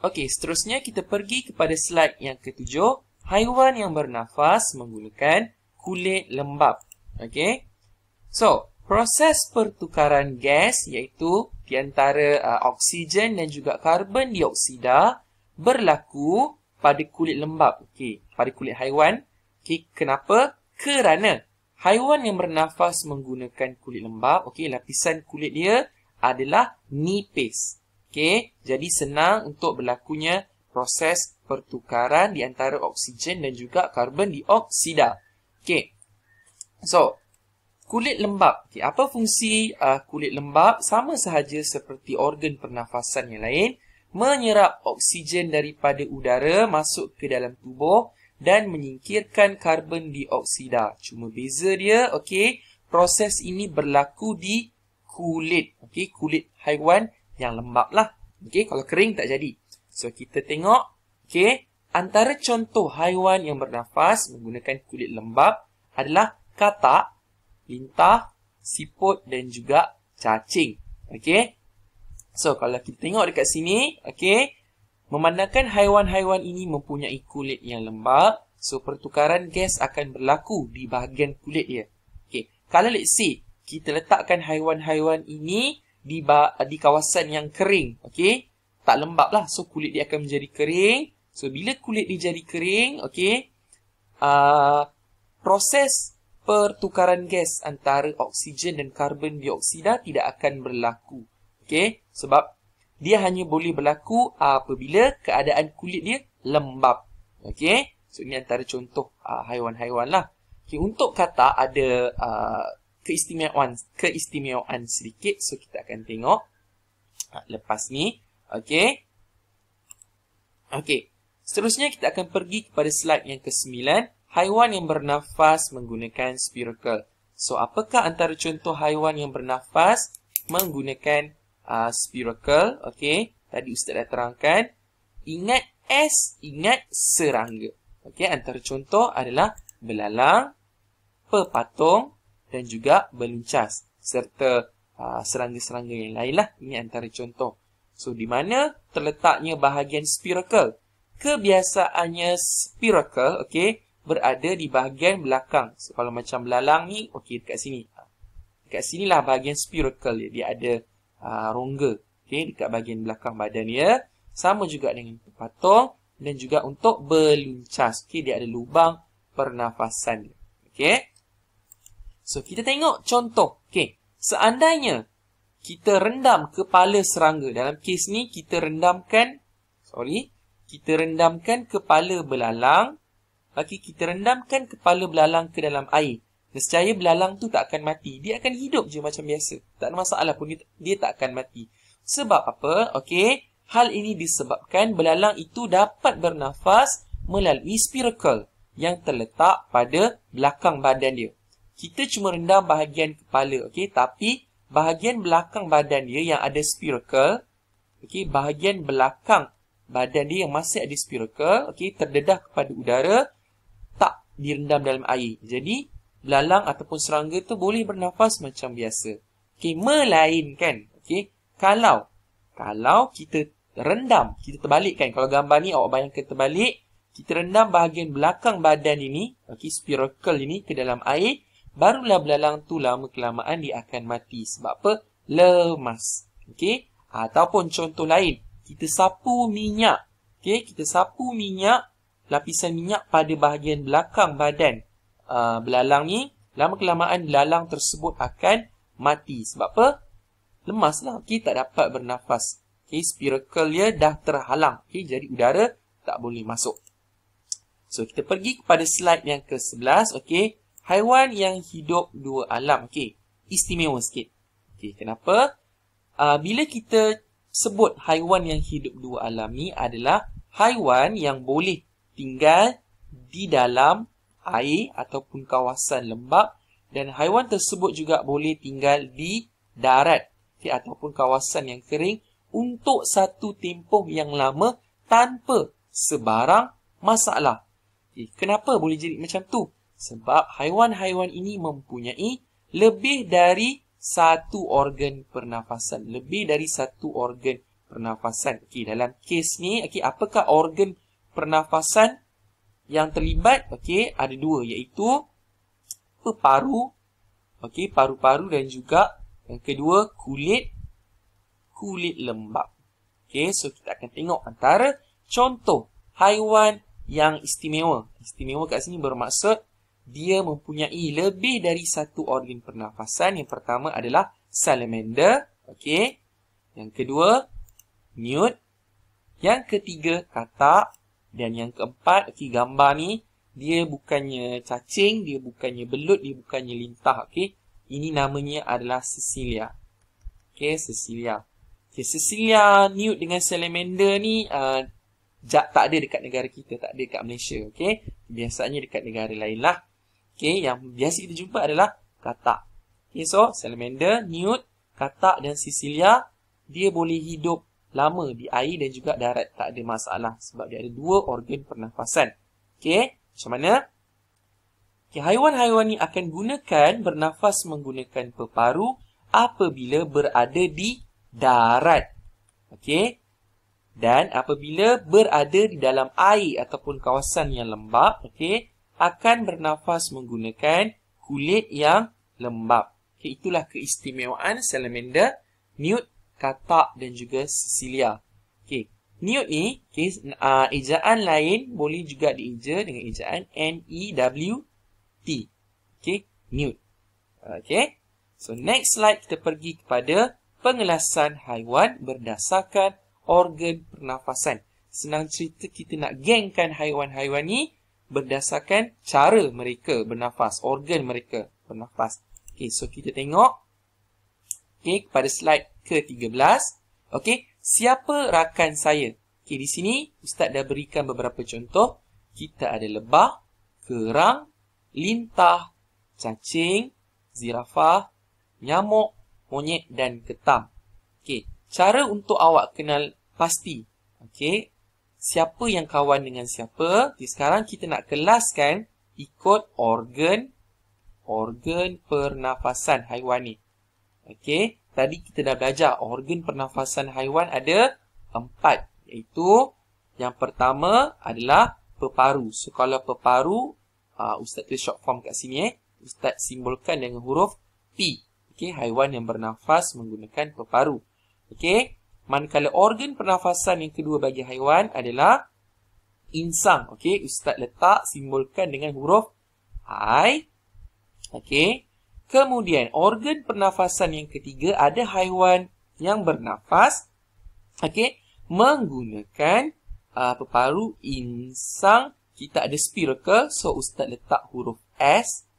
Okey, seterusnya kita pergi kepada slide yang ketujuh. Haiwan yang bernafas menggunakan kulit lembap. Okey. So, proses pertukaran gas iaitu di antara oksigen dan juga karbon dioksida berlaku pada kulit lembap. Okey, pada kulit haiwan. Okey, kenapa? Kerana haiwan yang bernafas menggunakan kulit lembap, okey, lapisan kulit dia adalah nipis. Okey, jadi senang untuk berlakunya proses pertukaran di antara oksigen dan juga karbon dioksida. Okey. So, kulit lembap. Okay, apa fungsi kulit lembap? Sama sahaja seperti organ pernafasan yang lain, menyerap oksigen daripada udara masuk ke dalam tubuh dan menyingkirkan karbon dioksida. Cuma beza dia, okey, proses ini berlaku di kulit. Okey, kulit haiwan yang lembap lah. Okey, kalau kering tak jadi. So, kita tengok, okey, antara contoh haiwan yang bernafas menggunakan kulit lembap adalah katak, lintah, siput dan juga cacing. Okey. So, kalau kita tengok dekat sini, okey, memandangkan haiwan-haiwan ini mempunyai kulit yang lembap, so pertukaran gas akan berlaku di bahagian kulit dia. Okey. Kalau let's say kita letakkan haiwan-haiwan ini di kawasan yang kering, okey, tak lembap lah. So, kulit dia akan menjadi kering. So, bila kulit dia jadi kering, okey, proses pertukaran gas antara oksigen dan karbon dioksida tidak akan berlaku. Okey, sebab dia hanya boleh berlaku apabila keadaan kulit dia lembap. Okey, so ini antara contoh haiwan-haiwan lah. Okey, untuk katak ada keistimewaan sedikit. So, kita akan tengok lepas ni. Okey. Okey, seterusnya kita akan pergi kepada slide yang ke-9. Haiwan yang bernafas menggunakan spiracle. So, apakah antara contoh haiwan yang bernafas menggunakan spiracle? Okey, tadi Ustaz dah terangkan. Ingat S, ingat serangga. Okey, antara contoh adalah belalang, pepatung dan juga beluncas. Serta serangga-serangga yang lain lah. Ini antara contoh. So, di mana terletaknya bahagian spiracle? Kebiasaannya spiracle, okey, berada di bahagian belakang. So, kalau macam belalang ni, okey, dekat sini. Dekat sinilah bahagian spiracle dia. Dia ada rongga, okey, dekat bahagian belakang badan dia. Sama juga dengan pepatung dan juga untuk beluncas. Okey, dia ada lubang pernafasan dia. Okey. So, kita tengok contoh. Okey, seandainya kita rendam kepala serangga. Dalam kes ni, kita rendamkan kepala belalang. Okey, kita rendamkan kepala belalang ke dalam air. Nescaya belalang tu tak akan mati. Dia akan hidup je macam biasa. Tak ada masalah pun, dia tak akan mati. Sebab apa? Okey, hal ini disebabkan belalang itu dapat bernafas melalui spiracle yang terletak pada belakang badan dia. Kita cuma rendam bahagian kepala, okey, tapi bahagian belakang badan dia yang ada spiracle, okey, bahagian belakang badan dia yang masih ada spiracle, okey, terdedah kepada udara, tak direndam dalam air. Jadi, belalang ataupun serangga tu boleh bernafas macam biasa. Okey, melainkan, okey, kalau kita rendam, kita terbalikkan. Kalau gambar ni awak bayangkan terbalik, kita rendam bahagian belakang badan ini, okey, spiracle ini ke dalam air, barulah belalang tu lama-kelamaan dia akan mati. Sebab apa? Lemas. Okey? Ataupun contoh lain, kita sapu minyak. Okey, kita sapu minyak, lapisan minyak pada bahagian belakang badan belalang ni, lama-kelamaan belalang tersebut akan mati. Sebab apa? Lemas lah. Okey, tak dapat bernafas. Okey, spiracle dia dah terhalang. Okey, jadi udara tak boleh masuk. So, kita pergi kepada slide yang ke-11. Okey, haiwan yang hidup dua alam. Okey, istimewa sikit. Okey, kenapa? Bila kita sebut haiwan yang hidup dua alam ni adalah haiwan yang boleh tinggal di dalam air ataupun kawasan lembap, dan haiwan tersebut juga boleh tinggal di darat, okey, ataupun kawasan yang kering untuk satu tempoh yang lama tanpa sebarang masalah. Okey, kenapa boleh jadi macam tu? Sebab haiwan-haiwan ini mempunyai lebih dari satu organ pernafasan, lebih dari satu organ pernafasan. Okey, dalam kes ni, okey, apakah organ pernafasan yang terlibat? Okey, ada dua, iaitu paru, okey, paru-paru dan juga yang kedua kulit lembab. Okey, so kita akan tengok antara contoh haiwan yang istimewa. Istimewa kat sini bermaksud dia mempunyai lebih dari satu organ pernafasan. Yang pertama adalah salamander, okey. Yang kedua newt, yang ketiga katak, dan yang keempat, okey, gambar ni dia bukannya cacing, dia bukannya belut, dia bukannya lintah, okey. Ini namanya adalah Cecilia. Okey, Cecilia. Okey, Cecilia, newt dengan salamander ni tak ada dekat negara kita, tak ada dekat Malaysia, okey. Biasanya dekat negara lain lah. Okey, yang biasa kita jumpa adalah katak. Okey, so salamander, newt, katak dan Cecilia dia boleh hidup lama di air dan juga darat, tak ada masalah sebab dia ada dua organ pernafasan. Okey, macam mana? Okay, haiwan-haiwan ni akan bernafas menggunakan peparu apabila berada di darat. Okey. Dan apabila berada di dalam air ataupun kawasan yang lembab, okey, akan bernafas menggunakan kulit yang lembab. Okey, itulah keistimewaan salamander, newt, katak dan juga Cecilia. Okey, newt ni, okey, ejaan lain boleh juga dieja dengan ejaan N-E-W-T. Okey, newt. Okey. So next slide kita pergi kepada pengelasan haiwan berdasarkan organ pernafasan. Senang cerita kita nak gengkan haiwan-haiwan ni berdasarkan cara mereka bernafas, organ mereka bernafas. Okey, so kita tengok okey pada slide ke-13. Okey, siapa rakan saya? Okey, di sini Ustaz dah berikan beberapa contoh. Kita ada lebah, kerang, lintah, cacing, zirafah, nyamuk, monyet dan ketam. Okey, cara untuk awak kenal pasti. Okey, siapa yang kawan dengan siapa? Okay, sekarang kita nak kelaskan ikut organ pernafasan haiwan ni. Okey, tadi kita dah belajar organ pernafasan haiwan ada 4, iaitu yang pertama adalah peparu. So kalau peparu, Ustaz tulis short form kat sini Ustaz simbolkan dengan huruf P. Okey, haiwan yang bernafas menggunakan peparu. Okey, manakala organ pernafasan yang kedua bagi haiwan adalah insang. Okey, Ustaz letak simbolkan dengan huruf I. Okey. Kemudian organ pernafasan yang ketiga ada haiwan yang bernafas okey menggunakan peparu insang. Kita ada spiracle, so Ustaz letak huruf S.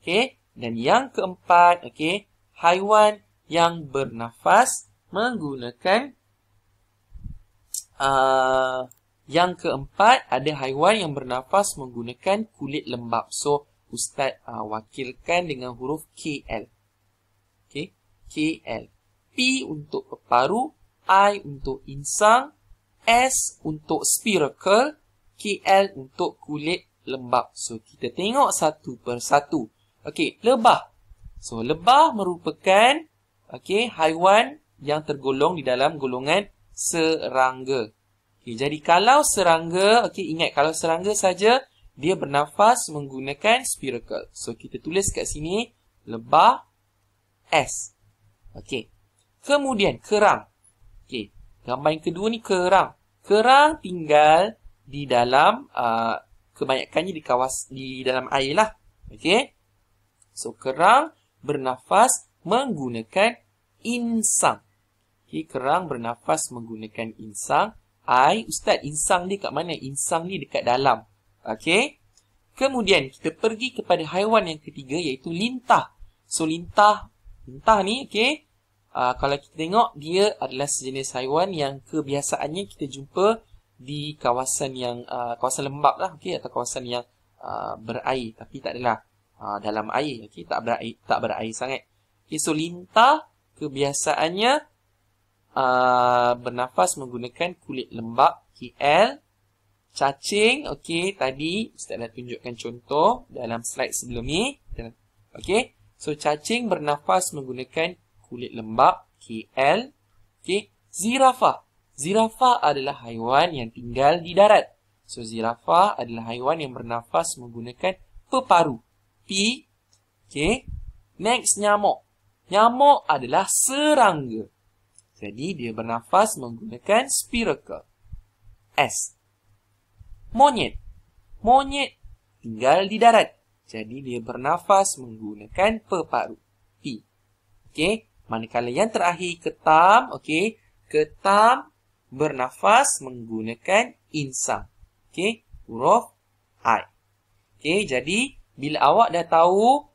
Okey, dan yang keempat okey haiwan yang bernafas menggunakan yang keempat ada haiwan yang bernafas menggunakan kulit lembab. So Ustaz wakilkan dengan huruf KL. Okey, KL. P untuk peparu, I untuk insang, S untuk spiracle, KL untuk kulit lembab. So kita tengok satu persatu. Okey, lebah. So lebah merupakan okey haiwan yang tergolong di dalam golongan serangga. Okey, jadi kalau serangga, okey ingat kalau serangga saja dia bernafas menggunakan spiracle. So, kita tulis kat sini, lebah, S. Okey. Kemudian, kerang. Okey. Gambar yang kedua ni, kerang. Kerang tinggal di dalam, kebanyakannya di dalam air lah. Okey. So, kerang bernafas menggunakan insang. Okey, kerang bernafas menggunakan insang. Ustaz, insang ni kat mana? Insang ni dekat dalam. Okey. Kemudian kita pergi kepada haiwan yang ketiga iaitu lintah. So lintah ni okey. Kalau kita tengok dia adalah sejenis haiwan yang kebiasaannya kita jumpa di kawasan yang kawasan lembab lah okey atau kawasan yang berair tapi tak adalah dalam air okey tak berair sangat. Okey, so lintah kebiasaannya bernafas menggunakan kulit lembab KL. Cacing, okey, tadi Ustaz dah tunjukkan contoh dalam slide sebelum ni. Okey, so cacing bernafas menggunakan kulit lembab, KL. Okey, zirafah. Zirafah adalah haiwan yang tinggal di darat. So, zirafah adalah haiwan yang bernafas menggunakan peparu. P. Okay. Next, nyamuk. Nyamuk adalah serangga. Jadi, dia bernafas menggunakan spiracle. S. Monyet. Monyet tinggal di darat. Jadi, dia bernafas menggunakan peparu. P. Okay. Manakala yang terakhir, ketam. Okay. Ketam bernafas menggunakan insang. Okay. Huruf I. Okay. Jadi, bila awak dah tahu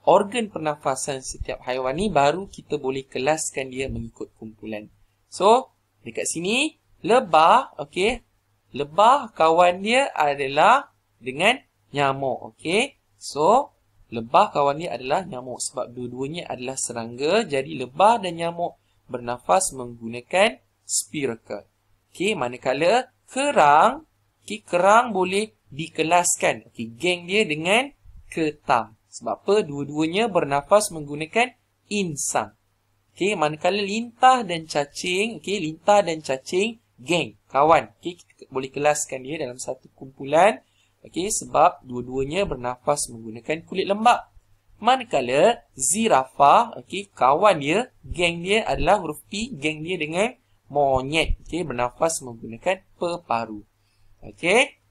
organ pernafasan setiap haiwan ni, baru kita boleh kelaskan dia mengikut kumpulan. So, dekat sini, lebah. Okay. Lebah kawan dia adalah dengan nyamuk. Okay. So, lebah kawan dia adalah nyamuk sebab dua-duanya adalah serangga. Jadi, lebah dan nyamuk bernafas menggunakan spiracle. Okay. Manakala kerang. Okay, kerang boleh dikelaskan. Okay, geng dia dengan ketam. Sebab apa? Dua-duanya bernafas menggunakan insang. Okay, manakala lintah dan cacing. Okay, lintah dan cacing, geng, kawan. Okay, kita boleh kelaskan dia dalam satu kumpulan. Okay, sebab dua-duanya bernafas menggunakan kulit lembap. Manakala zirafah, okay, kawan dia, geng dia adalah huruf P, geng dia dengan monyet. Okay, bernafas menggunakan peparu. Okey.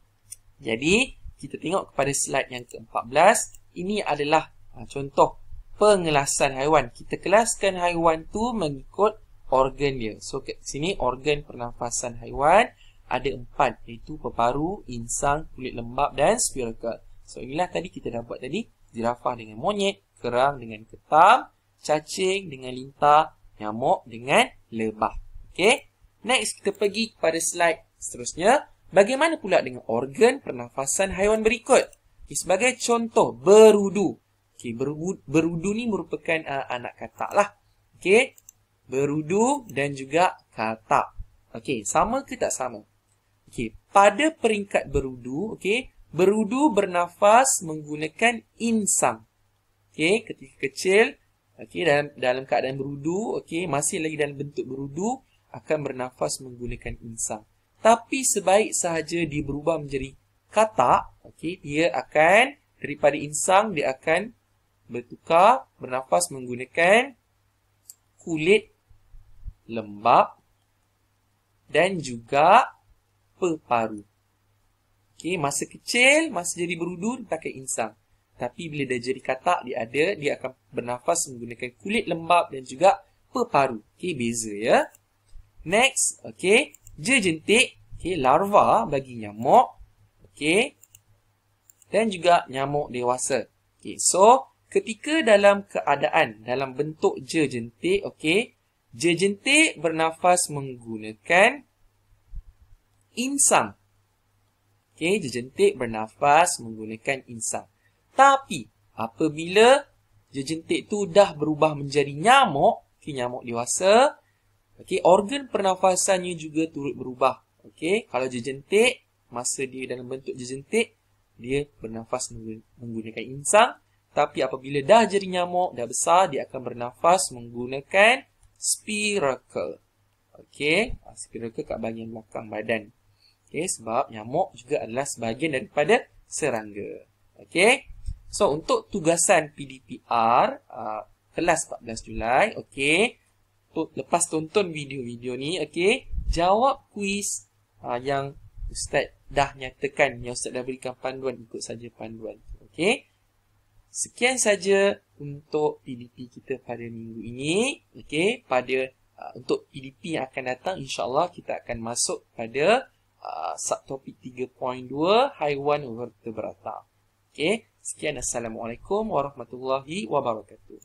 Jadi, kita tengok kepada slide yang ke-14. Ini adalah contoh pengelasan haiwan. Kita kelaskan haiwan tu mengikut organ dia. So, kat sini organ pernafasan haiwan ada 4. Iaitu peparu, insang, kulit lembap dan spiracle. So, inilah tadi kita dah buat tadi. Zirafah dengan monyet, kerang dengan ketam, cacing dengan lintah, nyamuk dengan lebah. Okey. Next, kita pergi kepada slide seterusnya. Bagaimana pula dengan organ pernafasan haiwan berikut? Okay, sebagai contoh, berudu. Okay, berudu ni merupakan anak katak lah. Okay, berudu dan juga katak. Okay, sama ke tak sama? Okay, pada peringkat berudu, okay, berudu bernafas menggunakan insang. Okay, ketika kecil, okay, dalam keadaan berudu, okay, masih lagi dalam bentuk berudu, akan bernafas menggunakan insang. Tapi sebaik sahaja dia berubah menjadi katak, okay, dia akan, daripada insang, dia akan bertukar, bernafas menggunakan kulit lembap dan juga peparu. Okay, masa kecil, masa jadi berudu, dia pakai insang. Tapi bila dia jadi katak, dia akan bernafas menggunakan kulit lembap dan juga peparu. Okay, beza ya. Next, okay. Jejentik, okay, larva bagi nyamuk, okay, dan juga nyamuk dewasa. Okay, so, ketika dalam keadaan, dalam bentuk jejentik, okay, jejentik bernafas menggunakan insang. Okay, jejentik bernafas menggunakan insang. Tapi, apabila jejentik tu dah berubah menjadi nyamuk, okay, nyamuk dewasa, okay, organ pernafasannya juga turut berubah. Okay, kalau jejentik, masa dia dalam bentuk jejentik, dia bernafas menggunakan insang. Tapi apabila dah jadi nyamuk, dah besar, dia akan bernafas menggunakan spiracle. Okay, spiracle kat bahagian belakang badan. Okay, sebab nyamuk juga adalah sebahagian daripada serangga. Okay, so untuk tugasan PDPR, kelas 14 Julai, okay, lepas tonton video-video ni, okay, jawab kuis yang Ustaz dah nyatakan, yang Ustaz dah berikan panduan, ikut saja panduan. Okay, sekian saja untuk PDP kita pada minggu ini. Okay, pada untuk PDP yang akan datang, insyaAllah kita akan masuk pada subtopik 3.2, haiwan vertebrata. Okay, sekian. Assalamualaikum warahmatullahi wabarakatuh.